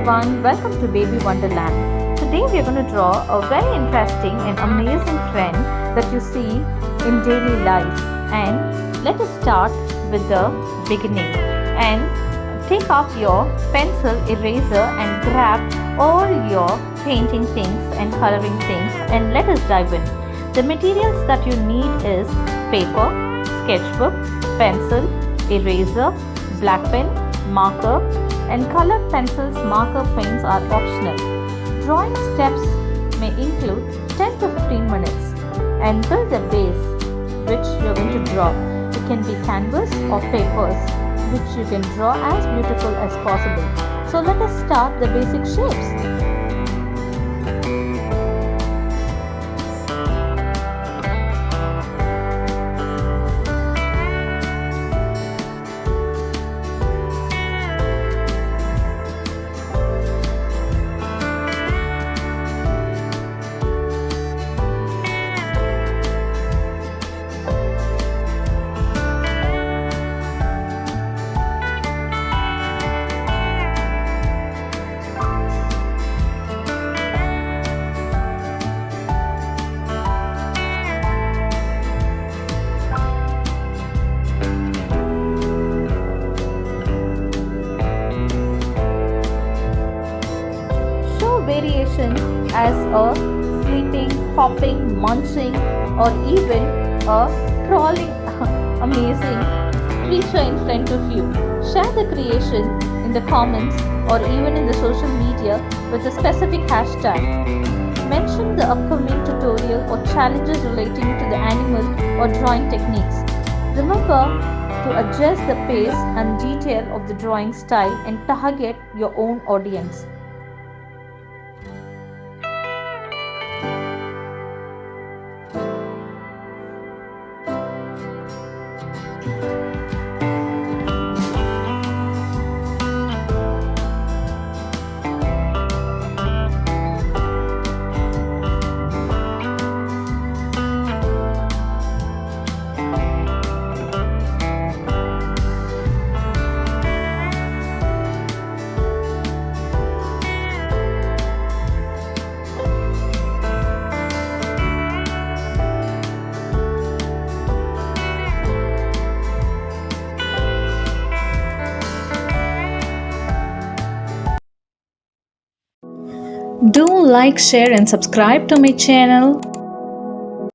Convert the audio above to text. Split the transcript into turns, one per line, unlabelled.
everyone, welcome to Baby Wonderland. Today we are going to draw a very interesting and amazing friend that you see in daily life. And let us start with the beginning. And take off your pencil, eraser and grab all your painting things and coloring things and let us dive in. The materials that you need is paper, sketchbook, pencil, eraser, black pen, marker, and colored pencils, marker paints are optional. Drawing steps may include 10 to 15 minutes and build a base which you are going to draw. It can be canvas or papers which you can draw as beautiful as possible. So let us start the basic shapes. Variation as a sleeping, hopping, munching, or even a crawling amazing creature in front of you. Share the creation in the comments or even in the social media with a specific hashtag. Mention the upcoming tutorial or challenges relating to the animal or drawing techniques. Remember to adjust the pace and detail of the drawing style and target your own audience.
Do like, share and subscribe to my channel.